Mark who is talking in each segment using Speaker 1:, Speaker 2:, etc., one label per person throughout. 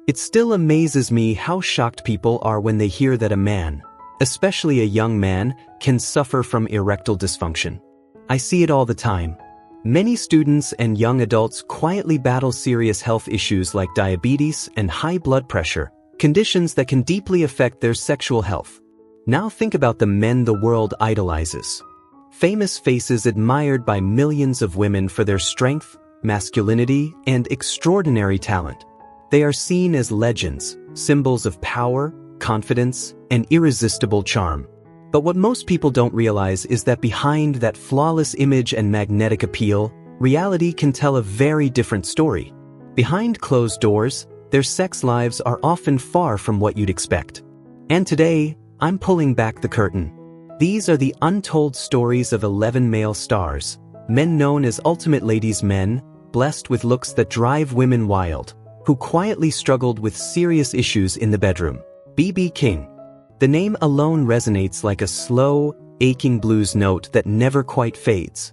Speaker 1: It still amazes me how shocked people are when they hear that a man, especially a young man, can suffer from erectile dysfunction. I see it all the time. Many students and young adults quietly battle serious health issues like diabetes and high blood pressure, conditions that can deeply affect their sexual health. Now think about the men the world idolizes. Famous faces admired by millions of women for their strength, masculinity, and extraordinary talent. They are seen as legends, symbols of power, confidence, and irresistible charm. But what most people don't realize is that behind that flawless image and magnetic appeal, reality can tell a very different story. Behind closed doors, their sex lives are often far from what you'd expect. And today, I'm pulling back the curtain. These are the untold stories of 11 male stars, men known as ultimate ladies' men, blessed with looks that drive women wild, who quietly struggled with serious issues in the bedroom. B.B. King. The name alone resonates like a slow, aching blues note that never quite fades.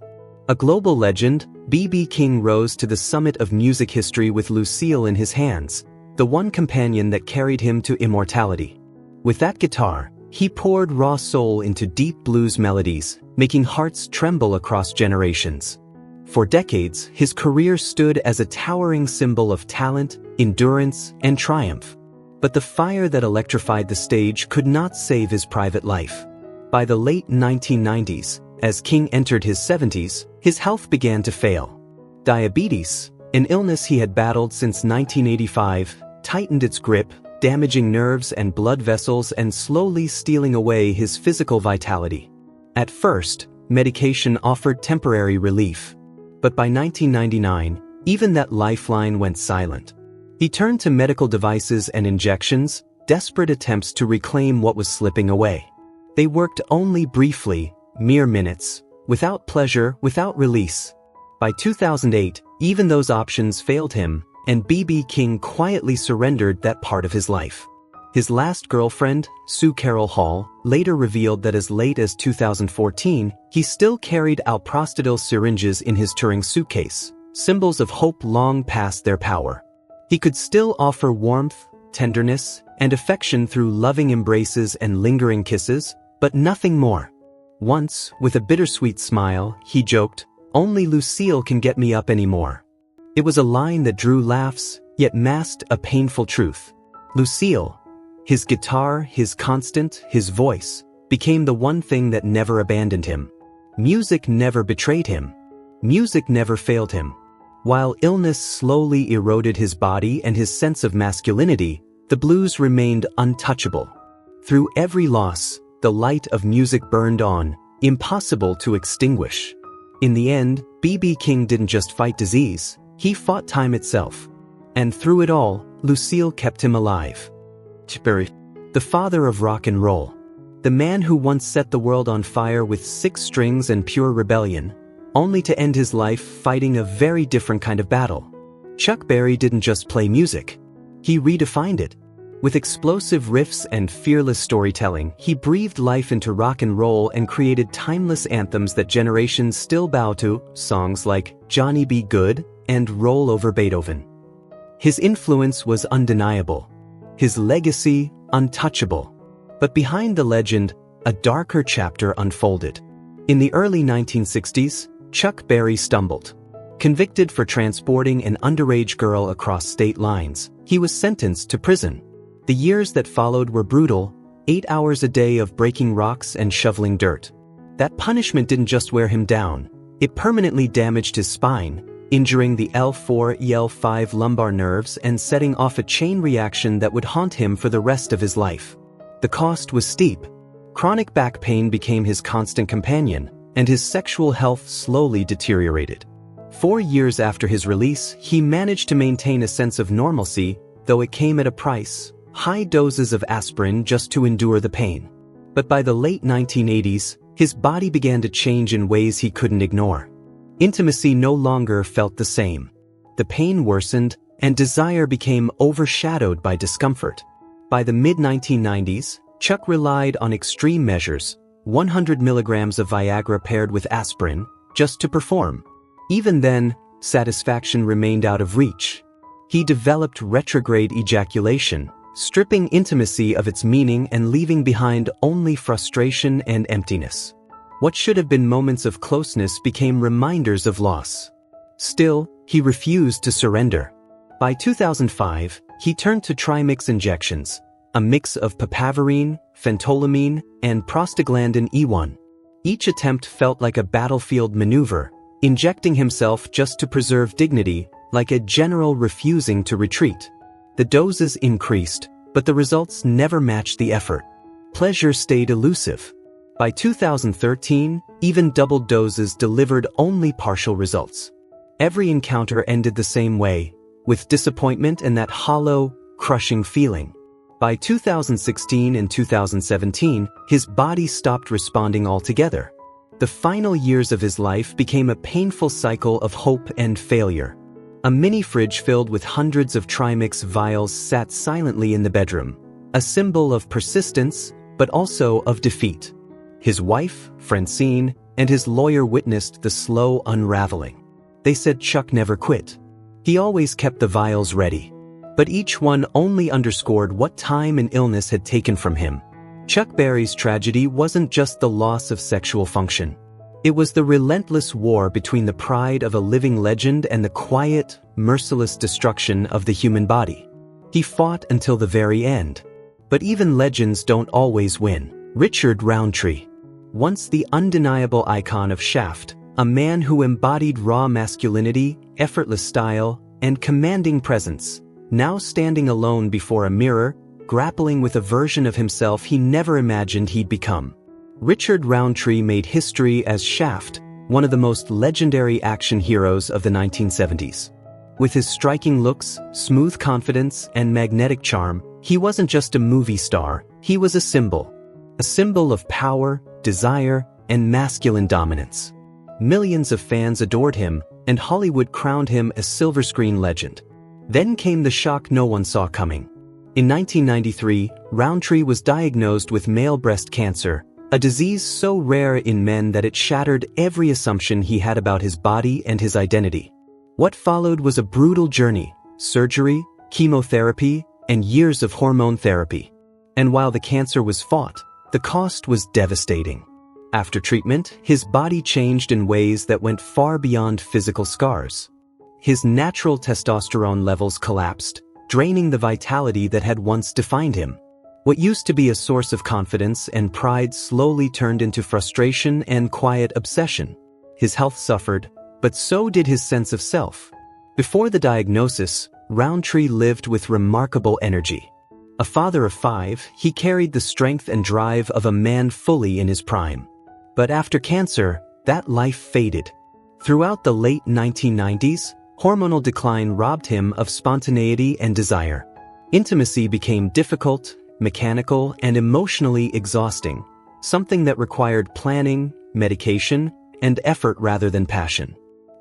Speaker 1: A global legend, B.B. King rose to the summit of music history with Lucille in his hands, the one companion that carried him to immortality. With that guitar, he poured raw soul into deep blues melodies, making hearts tremble across generations. For decades, his career stood as a towering symbol of talent, endurance, and triumph. But the fire that electrified the stage could not save his private life. By the late 1990s, as King entered his 70s, his health began to fail. Diabetes, an illness he had battled since 1985, tightened its grip, damaging nerves and blood vessels and slowly stealing away his physical vitality. At first, medication offered temporary relief. But by 1999, even that lifeline went silent. He turned to medical devices and injections, desperate attempts to reclaim what was slipping away. They worked only briefly, mere minutes, without pleasure, without release. By 2008, even those options failed him, and B.B. King quietly surrendered that part of his life. His last girlfriend, Sue Carol Hall, later revealed that as late as 2014, he still carried alprostadil syringes in his touring suitcase, symbols of hope long past their power. He could still offer warmth, tenderness, and affection through loving embraces and lingering kisses, but nothing more. Once, with a bittersweet smile, he joked, "Only Lucille can get me up anymore." It was a line that drew laughs, yet masked a painful truth. Lucille, his guitar, his constant, his voice, became the one thing that never abandoned him. Music never betrayed him. Music never failed him. While illness slowly eroded his body and his sense of masculinity, the blues remained untouchable. Through every loss, the light of music burned on, impossible to extinguish. In the end, B.B. King didn't just fight disease, he fought time itself. And through it all, Lucille kept him alive. The father of rock and roll. The man who once set the world on fire with 6 strings and pure rebellion, only to end his life fighting a very different kind of battle. Chuck Berry didn't just play music. He redefined it. With explosive riffs and fearless storytelling, he breathed life into rock and roll and created timeless anthems that generations still bow to, songs like Johnny Be Good and Roll Over Beethoven. His influence was undeniable. His legacy, untouchable. But behind the legend, a darker chapter unfolded. In the early 1960s, Chuck Berry stumbled. Convicted for transporting an underage girl across state lines, he was sentenced to prison. The years that followed were brutal, 8 hours a day of breaking rocks and shoveling dirt. That punishment didn't just wear him down, it permanently damaged his spine, injuring the L4, L5 lumbar nerves and setting off a chain reaction that would haunt him for the rest of his life. The cost was steep. Chronic back pain became his constant companion, and his sexual health slowly deteriorated. 4 years after his release, he managed to maintain a sense of normalcy, though it came at a price, high doses of aspirin just to endure the pain. But by the late 1980s, his body began to change in ways he couldn't ignore. Intimacy no longer felt the same. The pain worsened, and desire became overshadowed by discomfort. By the mid-1990s, Chuck relied on extreme measures, 100 milligrams of Viagra paired with aspirin, just to perform. Even then, satisfaction remained out of reach. He developed retrograde ejaculation, stripping intimacy of its meaning and leaving behind only frustration and emptiness. What should have been moments of closeness became reminders of loss. Still, he refused to surrender. By 2005, he turned to trimix injections, a mix of papaverine, phentolamine, and prostaglandin E1. Each attempt felt like a battlefield maneuver, injecting himself just to preserve dignity, like a general refusing to retreat. The doses increased, but the results never matched the effort. Pleasure stayed elusive. By 2013, even double doses delivered only partial results. Every encounter ended the same way, with disappointment and that hollow, crushing feeling. By 2016 and 2017, his body stopped responding altogether. The final years of his life became a painful cycle of hope and failure. A mini fridge filled with hundreds of trimix vials sat silently in the bedroom, a symbol of persistence, but also of defeat. His wife, Francine, and his lawyer witnessed the slow unraveling. They said Chuck never quit. He always kept the vials ready. But each one only underscored what time and illness had taken from him. Chuck Berry's tragedy wasn't just the loss of sexual function. It was the relentless war between the pride of a living legend and the quiet, merciless destruction of the human body. He fought until the very end. But even legends don't always win. Richard Roundtree, once the undeniable icon of Shaft, a man who embodied raw masculinity, effortless style, and commanding presence, now standing alone before a mirror, grappling with a version of himself he never imagined he'd become. Richard Roundtree made history as Shaft, one of the most legendary action heroes of the 1970s. With his striking looks, smooth confidence, and magnetic charm, he wasn't just a movie star, he was a symbol of power, desire, and masculine dominance. Millions of fans adored him, and Hollywood crowned him a silver screen legend. Then came the shock no one saw coming. In 1993, Roundtree was diagnosed with male breast cancer, a disease so rare in men that it shattered every assumption he had about his body and his identity. What followed was a brutal journey: surgery, chemotherapy, and years of hormone therapy. And while the cancer was fought, the cost was devastating. After treatment, his body changed in ways that went far beyond physical scars. His natural testosterone levels collapsed, draining the vitality that had once defined him. What used to be a source of confidence and pride slowly turned into frustration and quiet obsession. His health suffered, but so did his sense of self. Before the diagnosis, Roundtree lived with remarkable energy. A father of 5, he carried the strength and drive of a man fully in his prime. But after cancer, that life faded. Throughout the late 1990s, hormonal decline robbed him of spontaneity and desire. Intimacy became difficult, mechanical, and emotionally exhausting, something that required planning, medication, and effort rather than passion.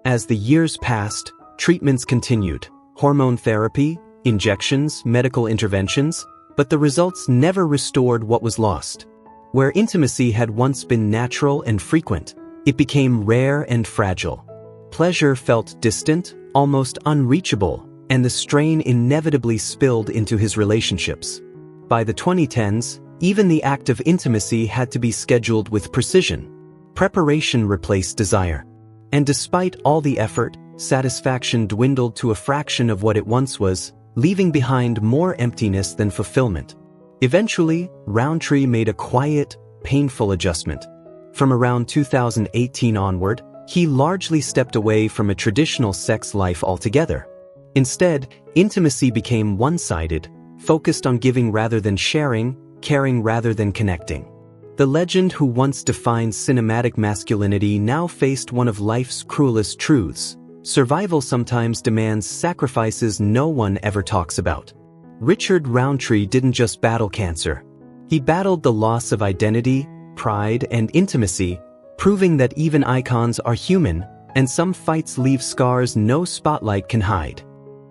Speaker 1: As the years passed, treatments continued: hormone therapy, injections, medical interventions, but the results never restored what was lost. Where intimacy had once been natural and frequent, it became rare and fragile. Pleasure felt distant, almost unreachable, and the strain inevitably spilled into his relationships. By the 2010s, even the act of intimacy had to be scheduled with precision. Preparation replaced desire. And despite all the effort, satisfaction dwindled to a fraction of what it once was, leaving behind more emptiness than fulfillment. Eventually, Roundtree made a quiet, painful adjustment. From around 2018 onward, he largely stepped away from a traditional sex life altogether. Instead, intimacy became one-sided, focused on giving rather than sharing, caring rather than connecting. The legend who once defined cinematic masculinity now faced one of life's cruelest truths: survival sometimes demands sacrifices no one ever talks about. Richard Roundtree didn't just battle cancer. He battled the loss of identity, pride, and intimacy, proving that even icons are human, and some fights leave scars no spotlight can hide.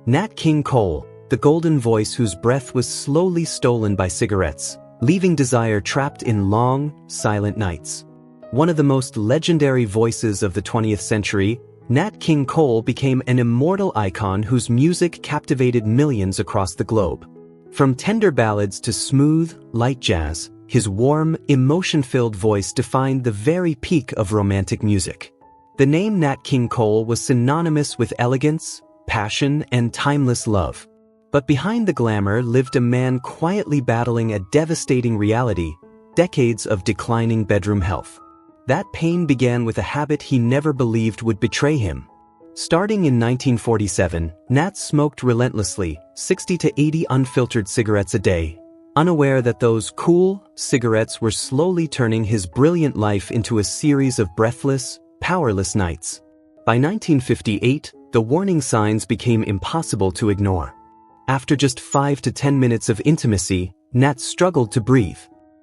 Speaker 1: Nat King Cole, the golden voice whose breath was slowly stolen by cigarettes, leaving desire trapped in long, silent nights. One of the most legendary voices of the 20th century, Nat King Cole became an immortal icon whose music captivated millions across the globe. From tender ballads to smooth, light jazz, his warm, emotion-filled voice defined the very peak of romantic music. The name Nat King Cole was synonymous with elegance, passion, and timeless love. But behind the glamour lived a man quietly battling a devastating reality: decades of declining bedroom health. That pain began with a habit he never believed would betray him. Starting in 1947, Nat smoked relentlessly, 60 to 80 unfiltered cigarettes a day, unaware that those cool cigarettes were slowly turning his brilliant life into a series of breathless, powerless nights. By 1958, the warning signs became impossible to ignore. After just 5 to 10 minutes of intimacy, Nat struggled to breathe.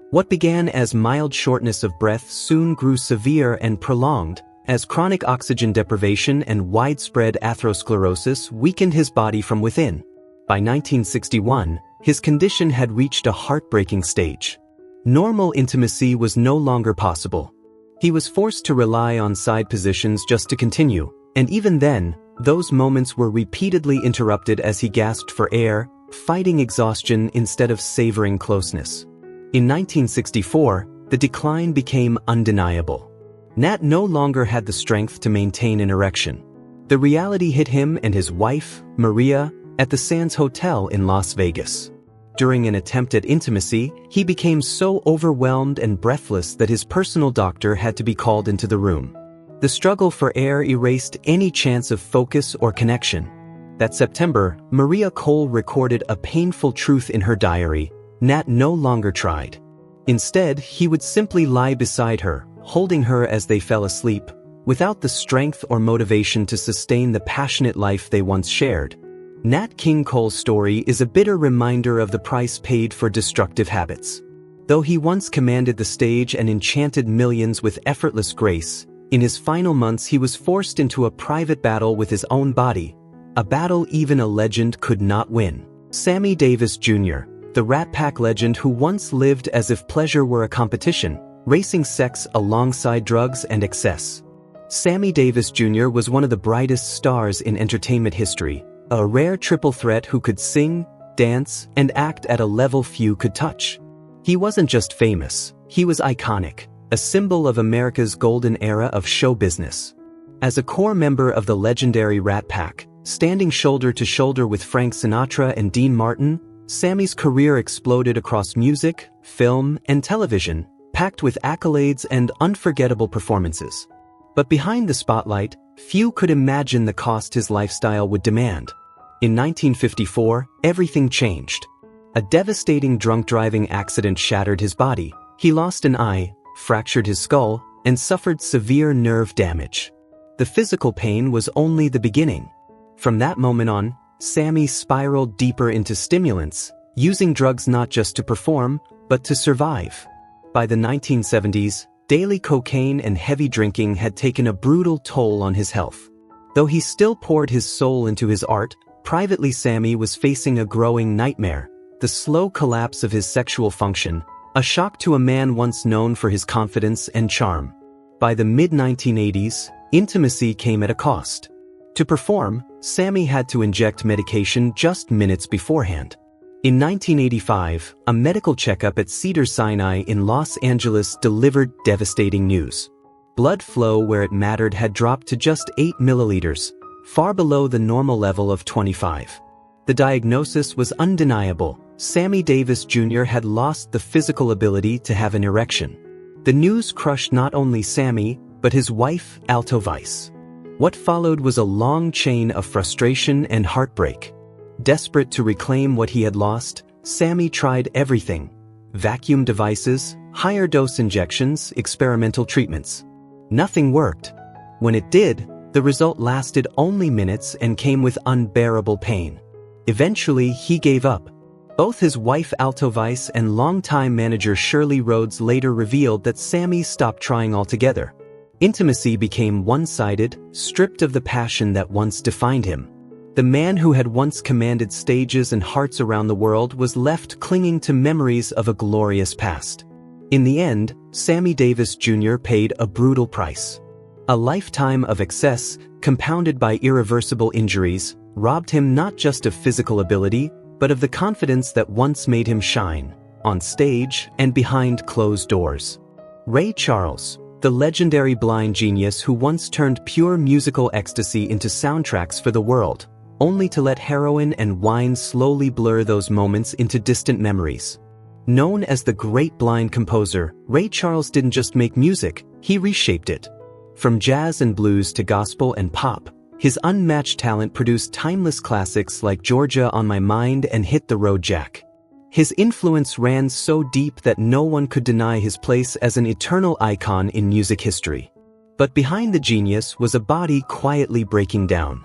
Speaker 1: What began as mild shortness of breath soon grew severe and prolonged, as chronic oxygen deprivation and widespread atherosclerosis weakened his body from within. By 1961, his condition had reached a heartbreaking stage. Normal intimacy was no longer possible. He was forced to rely on side positions just to continue, and even then, those moments were repeatedly interrupted as he gasped for air, fighting exhaustion instead of savoring closeness. In 1964, the decline became undeniable. Nat no longer had the strength to maintain an erection. The reality hit him and his wife, Maria, at the Sands Hotel in Las Vegas. During an attempt at intimacy, he became so overwhelmed and breathless that his personal doctor had to be called into the room. The struggle for air erased any chance of focus or connection. That September, Maria Cole recorded a painful truth in her diary: Nat no longer tried. Instead, he would simply lie beside her, holding her as they fell asleep, without the strength or motivation to sustain the passionate life they once shared. Nat King Cole's story is a bitter reminder of the price paid for destructive habits. Though he once commanded the stage and enchanted millions with effortless grace, in his final months he was forced into a private battle with his own body, a battle even a legend could not win. Sammy Davis Jr., the Rat Pack legend who once lived as if pleasure were a competition, racing sex alongside drugs and excess. Sammy Davis Jr. was one of the brightest stars in entertainment history, a rare triple threat who could sing, dance, and act at a level few could touch. He wasn't just famous, he was iconic, a symbol of America's golden era of show business. As a core member of the legendary Rat Pack, standing shoulder to shoulder with Frank Sinatra and Dean Martin, Sammy's career exploded across music, film, and television, packed with accolades and unforgettable performances. But behind the spotlight, few could imagine the cost his lifestyle would demand. In 1954, everything changed. A devastating drunk driving accident shattered his body. He lost an eye, fractured his skull, and suffered severe nerve damage. The physical pain was only the beginning. From that moment on, Sammy spiraled deeper into stimulants, using drugs not just to perform, but to survive. By the 1970s, daily cocaine and heavy drinking had taken a brutal toll on his health. Though he still poured his soul into his art, privately Sammy was facing a growing nightmare: the slow collapse of his sexual function, a shock to a man once known for his confidence and charm. By the mid-1980s, intimacy came at a cost. To perform, Sammy had to inject medication just minutes beforehand. In 1985, a medical checkup at Cedars-Sinai in Los Angeles delivered devastating news. Blood flow where it mattered had dropped to just 8 milliliters, far below the normal level of 25. The diagnosis was undeniable: Sammy Davis Jr. had lost the physical ability to have an erection. The news crushed not only Sammy, but his wife, Alto Weiss. What followed was a long chain of frustration and heartbreak. Desperate to reclaim what he had lost, Sammy tried everything: vacuum devices, higher dose injections, experimental treatments. Nothing worked. When it did, the result lasted only minutes and came with unbearable pain. Eventually, he gave up. Both his wife Alto Weiss and longtime manager Shirley Rhodes later revealed that Sammy stopped trying altogether. Intimacy became one-sided, stripped of the passion that once defined him. The man who had once commanded stages and hearts around the world was left clinging to memories of a glorious past. In the end, Sammy Davis Jr. paid a brutal price. A lifetime of excess, compounded by irreversible injuries, robbed him not just of physical ability, but of the confidence that once made him shine, on stage and behind closed doors. Ray Charles, the legendary blind genius who once turned pure musical ecstasy into soundtracks for the world, only to let heroin and wine slowly blur those moments into distant memories. Known as the great blind composer, Ray Charles didn't just make music, he reshaped it. From jazz and blues to gospel and pop, his unmatched talent produced timeless classics like Georgia on My Mind and Hit the Road Jack. His influence ran so deep that no one could deny his place as an eternal icon in music history. But behind the genius was a body quietly breaking down.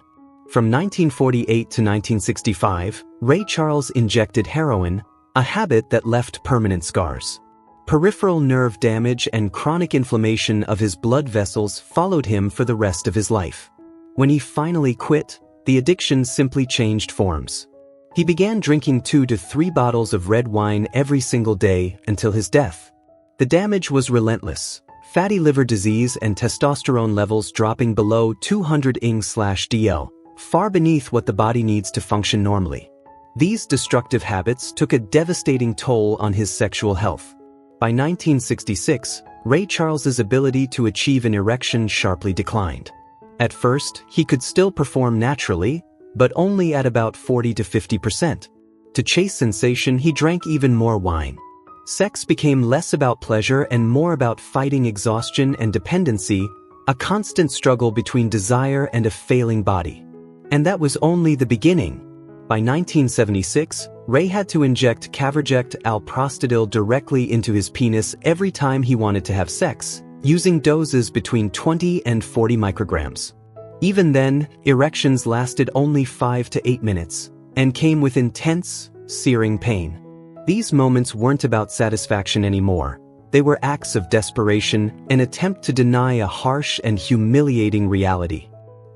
Speaker 1: From 1948 to 1965, Ray Charles injected heroin, a habit that left permanent scars. Peripheral nerve damage and chronic inflammation of his blood vessels followed him for the rest of his life. When he finally quit, the addiction simply changed forms. He began drinking 2 to 3 bottles of red wine every single day until his death. The damage was relentless, fatty liver disease and testosterone levels dropping below 200 ING/DL, far beneath what the body needs to function normally. These destructive habits took a devastating toll on his sexual health. By 1966, Ray Charles's ability to achieve an erection sharply declined. At first, he could still perform naturally, but only at about 40 to 50%. To chase sensation, he drank even more wine. Sex became less about pleasure and more about fighting exhaustion and dependency, a constant struggle between desire and a failing body. And that was only the beginning. By 1976, Ray had to inject Caverject alprostadil directly into his penis every time he wanted to have sex, using doses between 20 and 40 micrograms. Even then, erections lasted only 5 to 8 minutes, and came with intense, searing pain. These moments weren't about satisfaction anymore. They were acts of desperation, an attempt to deny a harsh and humiliating reality.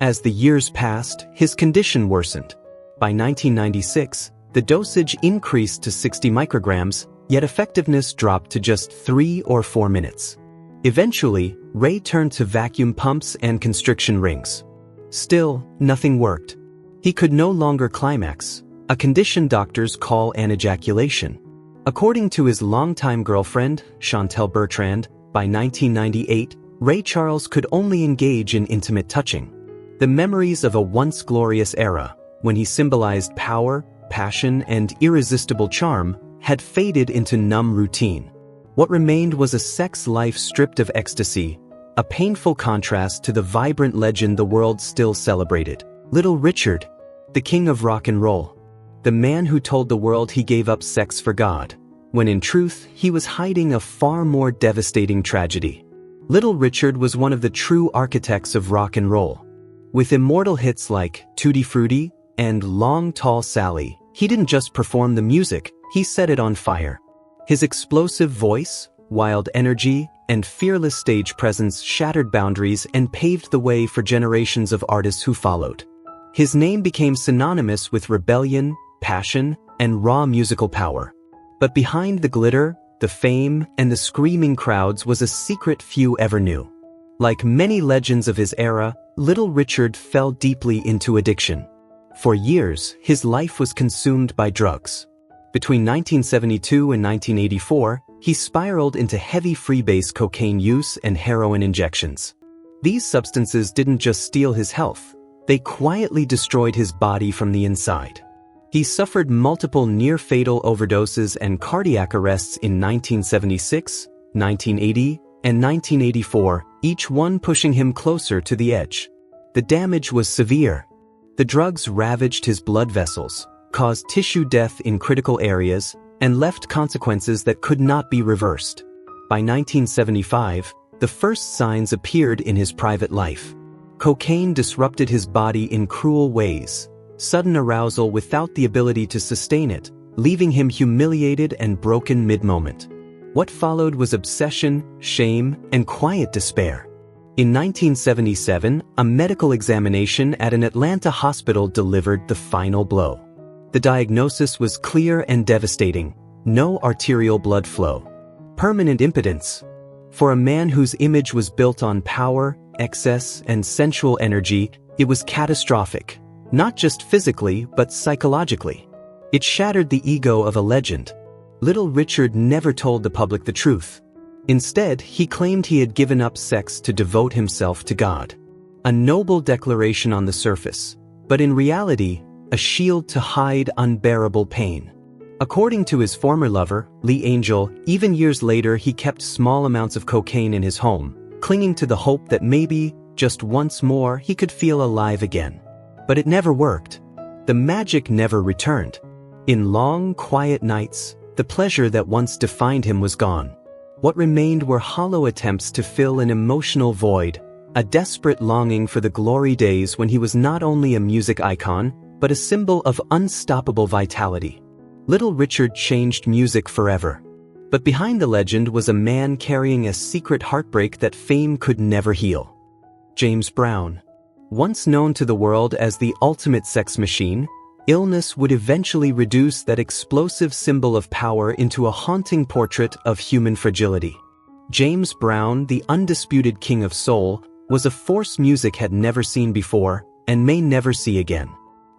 Speaker 1: As the years passed, his condition worsened. By 1996, the dosage increased to 60 micrograms, yet effectiveness dropped to just 3 or 4 minutes. Eventually, Ray turned to vacuum pumps and constriction rings. Still, nothing worked. He could no longer climax, a condition doctors call anejaculation. According to his longtime girlfriend, Chantel Bertrand, by 1998, Ray Charles could only engage in intimate touching. The memories of a once glorious era, when he symbolized power, passion, and irresistible charm, had faded into numb routine. What remained was a sex life stripped of ecstasy, a painful contrast to the vibrant legend the world still celebrated. Little Richard, the king of rock and roll. The man who told the world he gave up sex for God, when in truth, he was hiding a far more devastating tragedy. Little Richard was one of the true architects of rock and roll. With immortal hits like Tutti Frutti and Long Tall Sally, he didn't just perform the music, he set it on fire. His explosive voice, wild energy, and fearless stage presence shattered boundaries and paved the way for generations of artists who followed. His name became synonymous with rebellion, passion, and raw musical power. But behind the glitter, the fame, and the screaming crowds was a secret few ever knew. Like many legends of his era, Little Richard fell deeply into addiction. For years, his life was consumed by drugs. Between 1972 and 1984, he spiraled into heavy freebase cocaine use and heroin injections. These substances didn't just steal his health, they quietly destroyed his body from the inside. He suffered multiple near-fatal overdoses and cardiac arrests in 1976, 1980, and 1984, each one pushing him closer to the edge. The damage was severe. The drugs ravaged his blood vessels, caused tissue death in critical areas, and left consequences that could not be reversed. By 1975, the first signs appeared in his private life. Cocaine disrupted his body in cruel ways, sudden arousal without the ability to sustain it, leaving him humiliated and broken mid-moment. What followed was obsession, shame, and quiet despair. In 1977, a medical examination at an Atlanta hospital delivered the final blow. The diagnosis was clear and devastating: no arterial blood flow. Permanent impotence. For a man whose image was built on power, excess and sensual energy, it was catastrophic. Not just physically, but psychologically. It shattered the ego of a legend. Little Richard never told the public the truth. Instead, he claimed he had given up sex to devote himself to God. A noble declaration on the surface, but in reality, a shield to hide unbearable pain. According to his former lover, Lee Angel, even years later he kept small amounts of cocaine in his home, clinging to the hope that maybe, just once more, he could feel alive again. But it never worked. The magic never returned. In long, quiet nights, the pleasure that once defined him was gone. What remained were hollow attempts to fill an emotional void, a desperate longing for the glory days when he was not only a music icon, but a symbol of unstoppable vitality. Little Richard changed music forever. But behind the legend was a man carrying a secret heartbreak that fame could never heal. James Brown. Once known to the world as the ultimate sex machine, illness would eventually reduce that explosive symbol of power into a haunting portrait of human fragility. James Brown, the undisputed king of soul, was a force music had never seen before and may never see again.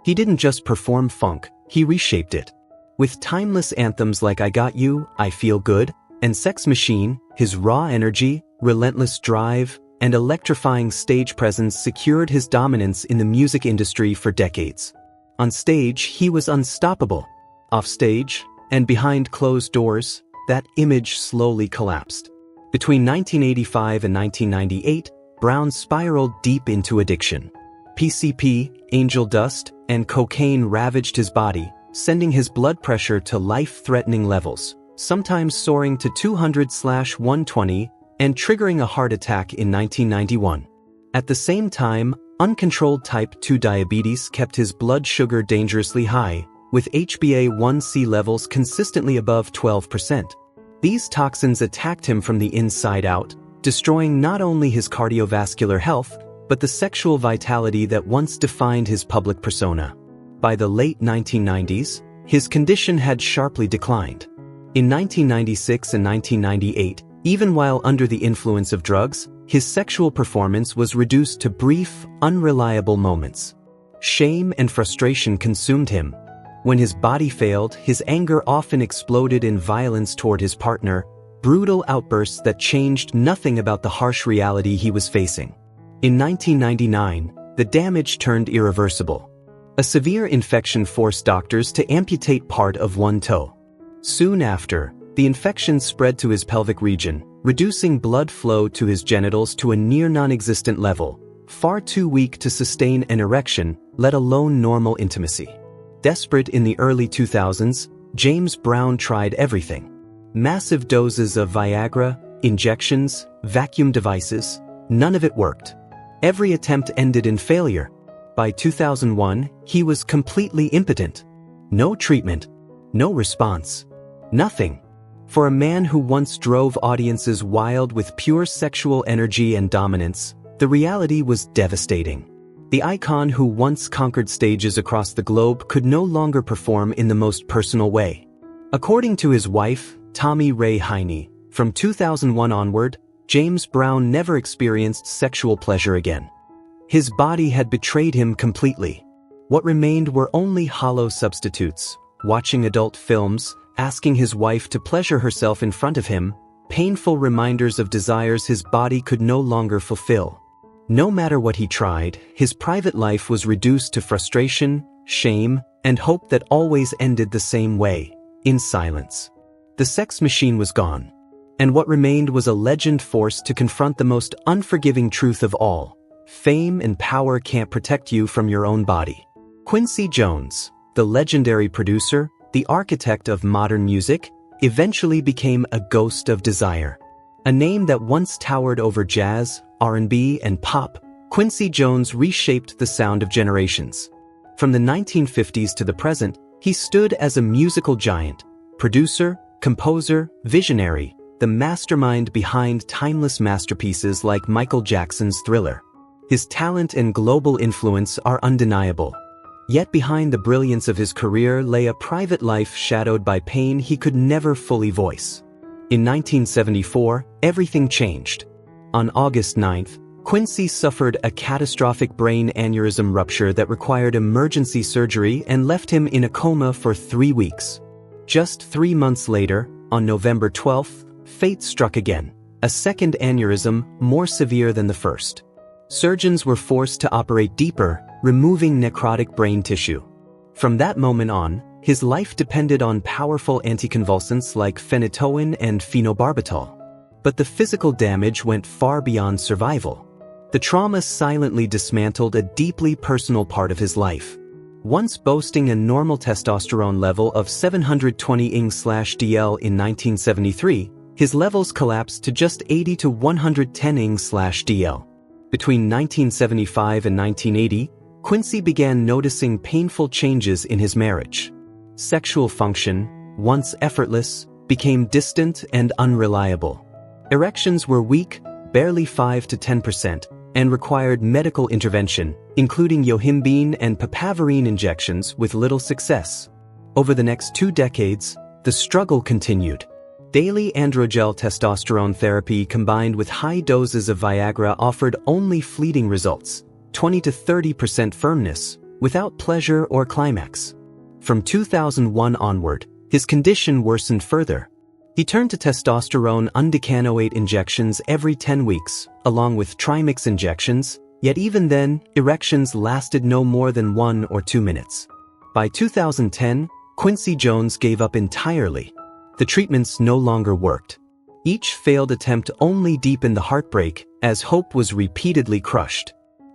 Speaker 1: He didn't just perform funk, he reshaped it. With timeless anthems like I Got You, I Feel Good, and Sex Machine, his raw energy, relentless drive, and electrifying stage presence secured his dominance in the music industry for decades. On stage, he was unstoppable. Off stage, and behind closed doors, that image slowly collapsed. Between 1985 and 1998, Brown spiraled deep into addiction. PCP, angel dust, and cocaine ravaged his body, sending his blood pressure to life-threatening levels, sometimes soaring to 200/120 and triggering a heart attack in 1991. At the same time, uncontrolled type 2 diabetes kept his blood sugar dangerously high, with HbA1c levels consistently above 12%. These toxins attacked him from the inside out, destroying not only his cardiovascular health, but the sexual vitality that once defined his public persona. By the late 1990s, his condition had sharply declined. In 1996 and 1998, even while under the influence of drugs, his sexual performance was reduced to brief, unreliable moments. Shame and frustration consumed him. When his body failed, his anger often exploded in violence toward his partner, brutal outbursts that changed nothing about the harsh reality he was facing. In 1999, the damage turned irreversible. A severe infection forced doctors to amputate part of one toe. Soon after, the infection spread to his pelvic region, reducing blood flow to his genitals to a near non-existent level, far too weak to sustain an erection, let alone normal intimacy. Desperate in the early 2000s, James Brown tried everything. Massive doses of Viagra, injections, vacuum devices, none of it worked. Every attempt ended in failure. By 2001, he was completely impotent. No treatment, no response, nothing. For a man who once drove audiences wild with pure sexual energy and dominance, the reality was devastating. The icon who once conquered stages across the globe could no longer perform in the most personal way. According to his wife, Tommy Ray Heine, from 2001 onward, James Brown never experienced sexual pleasure again. His body had betrayed him completely. What remained were only hollow substitutes, watching adult films, asking his wife to pleasure herself in front of him, painful reminders of desires his body could no longer fulfill. No matter what he tried, his private life was reduced to frustration, shame, and hope that always ended the same way, in silence. The sex machine was gone, and what remained was a legend forced to confront the most unforgiving truth of all: fame and power can't protect you from your own body. Quincy Jones, the legendary producer, the architect of modern music, eventually became a ghost of desire. A name that once towered over jazz, R&B, and pop, Quincy Jones reshaped the sound of generations. From the 1950s to the present, he stood as a musical giant, producer, composer, visionary, the mastermind behind timeless masterpieces like Michael Jackson's Thriller. His talent and global influence are undeniable. Yet behind the brilliance of his career lay a private life shadowed by pain he could never fully voice. In 1974, everything changed. On August 9th, Quincy suffered a catastrophic brain aneurysm rupture that required emergency surgery and left him in a coma for 3 weeks. Just 3 months later, on November 12th, fate struck again. A second aneurysm, more severe than the first. Surgeons were forced to operate deeper, removing necrotic brain tissue. From that moment on, his life depended on powerful anticonvulsants like phenytoin and phenobarbital. But the physical damage went far beyond survival. The trauma silently dismantled a deeply personal part of his life. Once boasting a normal testosterone level of 720 ing/dl in 1973, his levels collapsed to just 80 to 110 ing/dl. Between 1975 and 1980, Quincy began noticing painful changes in his marriage. Sexual function, once effortless, became distant and unreliable. Erections were weak, barely 5 to 10%, and required medical intervention, including yohimbine and papaverine injections with little success. Over the next 2 decades, the struggle continued. Daily androgel testosterone therapy combined with high doses of Viagra offered only fleeting results, 20 to 30% firmness, without pleasure or climax. From 2001 onward, his condition worsened further. He turned to testosterone undecanoate injections every 10 weeks, along with trimix injections, yet even then, erections lasted no more than 1 or 2 minutes. By 2010, Quincy Jones gave up entirely. The treatments no longer worked. Each failed attempt only deepened the heartbreak, as hope was repeatedly crushed.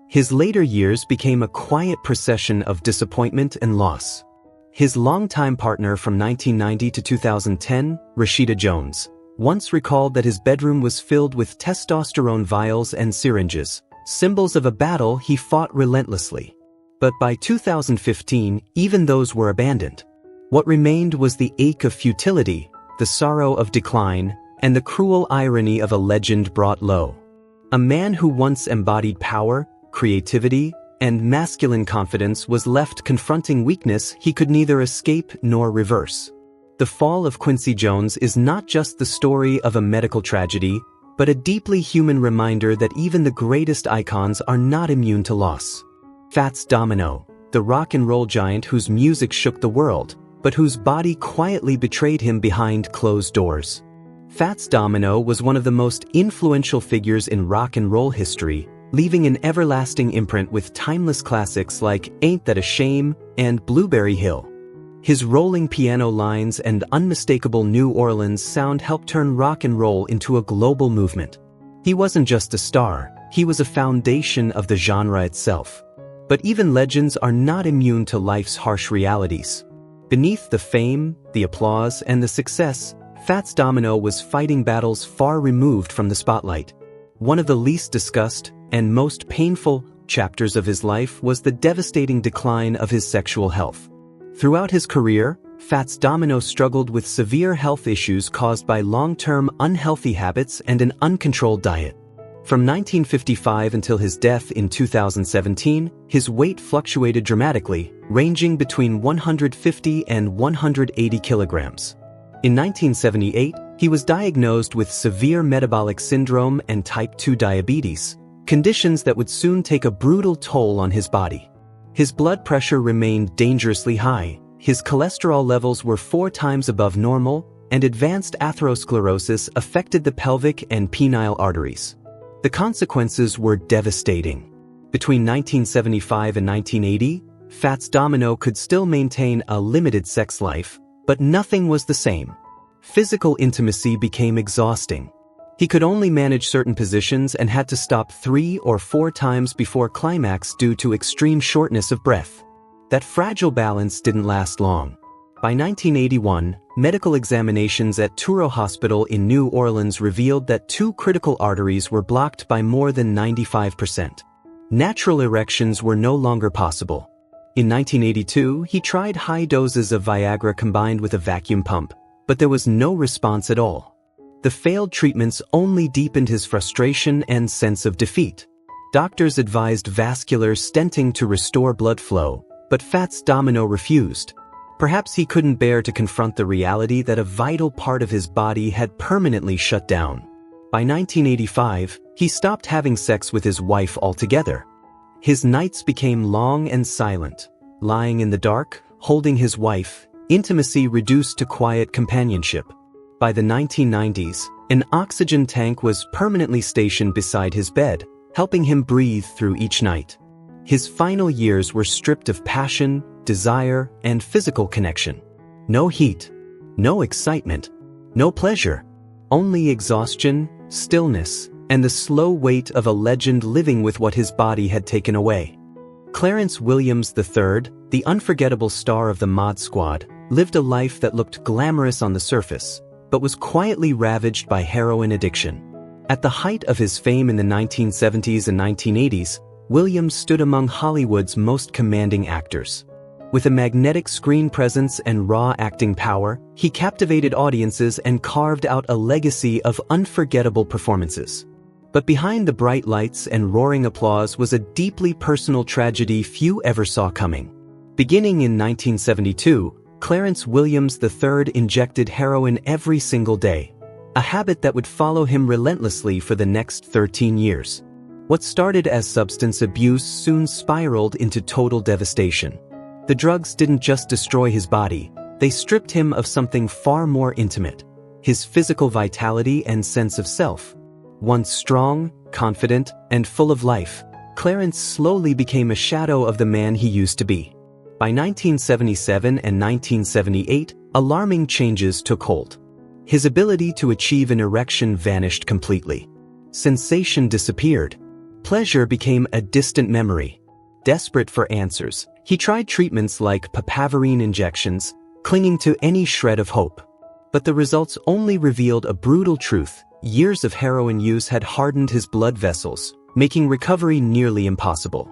Speaker 1: His later years became a quiet procession of disappointment and loss. His longtime partner from 1990 to 2010, Rashida Jones, once recalled that his bedroom was filled with testosterone vials and syringes, symbols of a battle he fought relentlessly. But by 2015, even those were abandoned. What remained was the ache of futility, the sorrow of decline, and the cruel irony of a legend brought low. A man who once embodied power, creativity, and masculine confidence was left confronting weakness he could neither escape nor reverse. The fall of Quincy Jones is not just the story of a medical tragedy, but a deeply human reminder that even the greatest icons are not immune to loss. Fats Domino, the rock and roll giant whose music shook the world, but whose body quietly betrayed him behind closed doors. Fats Domino was one of the most influential figures in rock and roll history, leaving an everlasting imprint with timeless classics like Ain't That a Shame and Blueberry Hill. His rolling piano lines and unmistakable New Orleans sound helped turn rock and roll into a global movement. He wasn't just a star, he was a foundation of the genre itself. But even legends are not immune to life's harsh realities. Beneath the fame, the applause, and the success, Fats Domino was fighting battles far removed from the spotlight. One of the least discussed and most painful chapters of his life was the devastating decline of his sexual health. Throughout his career, Fats Domino struggled with severe health issues caused by long-term unhealthy habits and an uncontrolled diet. From 1955 until his death in 2017, his weight fluctuated dramatically, ranging between 150 and 180 kilograms. In 1978, he was diagnosed with severe metabolic syndrome and type 2 diabetes, conditions that would soon take a brutal toll on his body. His blood pressure remained dangerously high, his cholesterol levels were 4 times above normal, and advanced atherosclerosis affected the pelvic and penile arteries. The consequences were devastating. Between 1975 and 1980, Fats Domino could still maintain a limited sex life, but nothing was the same. Physical intimacy became exhausting. He could only manage certain positions and had to stop 3 or 4 times before climax due to extreme shortness of breath. That fragile balance didn't last long. By 1981, medical examinations at Touro Hospital in New Orleans revealed that 2 critical arteries were blocked by more than 95%. Natural erections were no longer possible. In 1982, he tried high doses of Viagra combined with a vacuum pump, but there was no response at all. The failed treatments only deepened his frustration and sense of defeat. Doctors advised vascular stenting to restore blood flow, but Fats Domino refused. Perhaps he couldn't bear to confront the reality that a vital part of his body had permanently shut down. By 1985, He stopped having sex with his wife altogether. His nights became long and silent. Lying in the dark, holding his wife, intimacy reduced to quiet companionship. By the 1990s, an oxygen tank was permanently stationed beside his bed, helping him breathe through each night. His final years were stripped of passion, desire, and physical connection. No heat, no excitement, no pleasure, only exhaustion, stillness, and the slow weight of a legend living with what his body had taken away. Clarence Williams III, the unforgettable star of the Mod Squad, lived a life that looked glamorous on the surface, but was quietly ravaged by heroin addiction. At the height of his fame in the 1970s and 1980s, Williams stood among Hollywood's most commanding actors. With a magnetic screen presence and raw acting power, he captivated audiences and carved out a legacy of unforgettable performances. But behind the bright lights and roaring applause was a deeply personal tragedy few ever saw coming. Beginning in 1972, Clarence Williams III injected heroin every single day, a habit that would follow him relentlessly for the next 13 years. What started as substance abuse soon spiraled into total devastation. The drugs didn't just destroy his body, they stripped him of something far more intimate: his physical vitality and sense of self. Once strong, confident, and full of life, Clarence slowly became a shadow of the man he used to be. By 1977 and 1978, alarming changes took hold. His ability to achieve an erection vanished completely. Sensation disappeared. Pleasure became a distant memory. Desperate for answers, he tried treatments like papaverine injections, clinging to any shred of hope. But the results only revealed a brutal truth: years of heroin use had hardened his blood vessels, making recovery nearly impossible.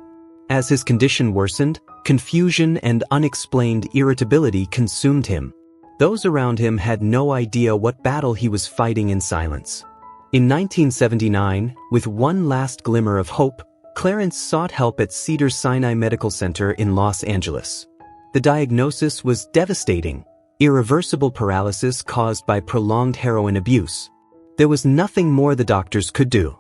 Speaker 1: As his condition worsened, confusion and unexplained irritability consumed him. Those around him had no idea what battle he was fighting in silence. In 1979, with one last glimmer of hope, Clarence sought help at Cedars-Sinai Medical Center in Los Angeles. The diagnosis was devastating: irreversible paralysis caused by prolonged heroin abuse. There was nothing more the doctors could do.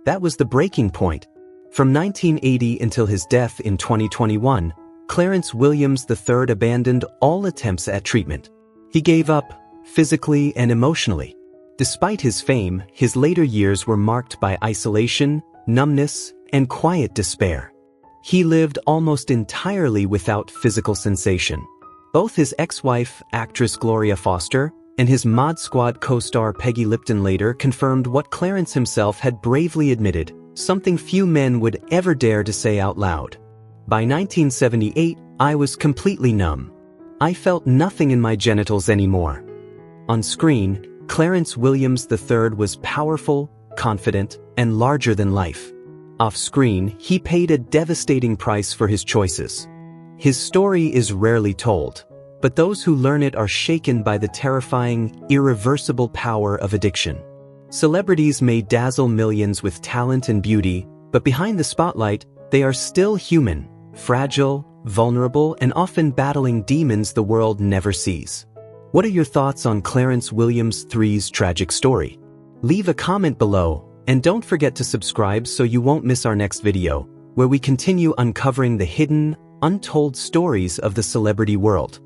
Speaker 1: That was the breaking point. From 1980 until his death in 2021, Clarence Williams III abandoned all attempts at treatment. He gave up, physically and emotionally. Despite his fame, his later years were marked by isolation, numbness, and quiet despair. He lived almost entirely without physical sensation. Both his ex-wife, actress Gloria Foster, and his Mod Squad co-star Peggy Lipton later confirmed what Clarence himself had bravely admitted, something few men would ever dare to say out loud. By 1978, I was completely numb. I felt nothing in my genitals anymore. On screen, Clarence Williams III was powerful, confident, and larger than life. Off-screen, he paid a devastating price for his choices. His story is rarely told, but those who learn it are shaken by the terrifying, irreversible power of addiction. Celebrities may dazzle millions with talent and beauty, but behind the spotlight, they are still human, fragile, vulnerable, and often battling demons the world never sees. What are your thoughts on Clarence Williams III's tragic story? Leave a comment below, and don't forget to subscribe so you won't miss our next video, where we continue uncovering the hidden, untold stories of the celebrity world.